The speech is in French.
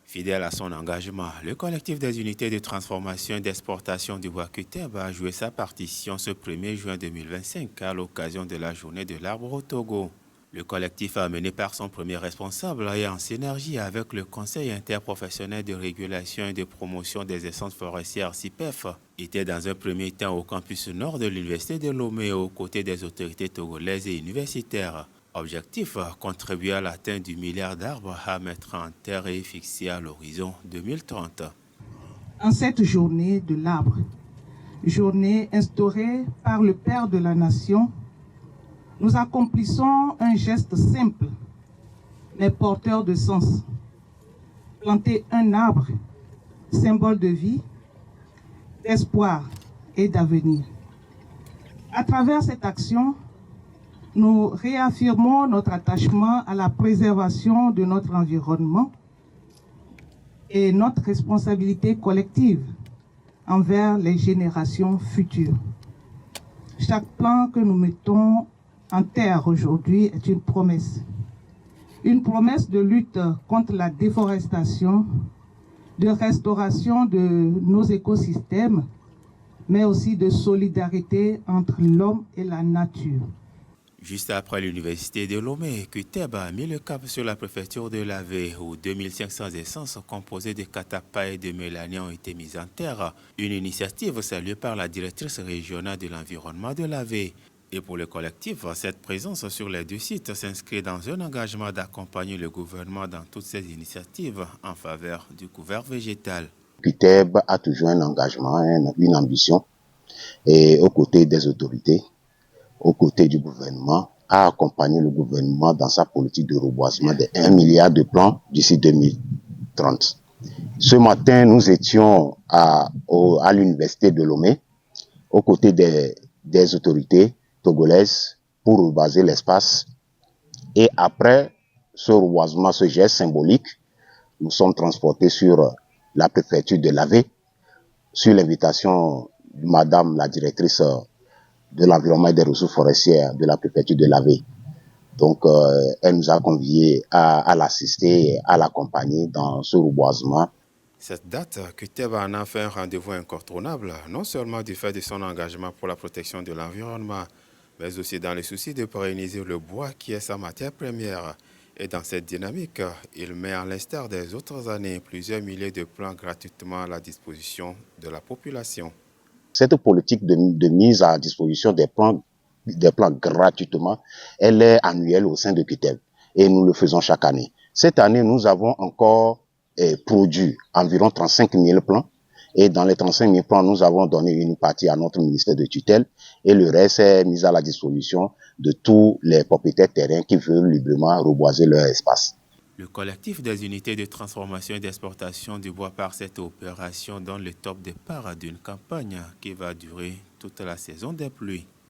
Fidèle à son engagement, le collectif des unités de transformation et d'exportation du bois QTEB a joué sa partition ce 1er juin 2025 à l'occasion de la journée de l'arbre au Togo. Le collectif amené par son premier responsable et en synergie avec le Conseil interprofessionnel de régulation et de promotion des essences forestières CIPEF était dans un premier temps au campus nord de l'Université de Lomé aux côtés des autorités togolaises et universitaires. Objectif, contribuer à l'atteinte du milliard d'arbres à mettre en terre et fixé à l'horizon 2030. En cette journée de l'arbre, journée instaurée par le Père de la Nation, nous accomplissons un geste simple, mais porteur de sens. Planter un arbre, symbole de vie, d'espoir et d'avenir. À travers cette action, nous réaffirmons notre attachement à la préservation de notre environnement et notre responsabilité collective envers les générations futures. Chaque plan que nous mettons en terre aujourd'hui est une promesse de lutte contre la déforestation, de restauration de nos écosystèmes, mais aussi de solidarité entre l'homme et la nature. Juste après l'université de Lomé, QTEB a mis le cap sur la préfecture de Lavé, où 2500 essences composées de catappa et de mélanie ont été mises en terre. Une initiative saluée par la directrice régionale de l'environnement de Lavé. Et pour le collectif, cette présence sur les deux sites s'inscrit dans un engagement d'accompagner le gouvernement dans toutes ces initiatives en faveur du couvert végétal. QTEB a toujours un engagement, une ambition, et aux côtés des autorités, aux côtés du gouvernement, à accompagner le gouvernement dans sa politique de reboisement de 1 milliard de plants d'ici 2030. Ce matin, nous étions à l'université de Lomé, aux côtés des autorités togolaises pour reboiser l'espace. Et après ce reboisement, ce geste symbolique, nous sommes transportés sur la préfecture de Lavé, sur l'invitation de Madame la directrice de l'environnement et des ressources forestières de la préfecture de Lavé. Donc, elle nous a conviés à l'assister, à l'accompagner dans ce reboisement. Cette date, QTEB en a fait un rendez-vous incontournable, non seulement du fait de son engagement pour la protection de l'environnement, mais aussi dans le souci de pérenniser le bois qui est sa matière première. Et dans cette dynamique, il met à l'instar des autres années plusieurs milliers de plants gratuitement à la disposition de la population. Cette politique de mise à disposition des plants gratuitement, elle est annuelle au sein de QTEB et nous le faisons chaque année. Cette année, nous avons encore produit environ 35 000 plants et dans les 35 000 plants, nous avons donné une partie à notre ministère de tutelle et le reste est mis à la disposition de tous les propriétaires terriens qui veulent librement reboiser leur espace. Le collectif des unités de transformation et d'exportation du bois par cette opération donne le top départ d'une campagne qui va durer toute la saison des pluies.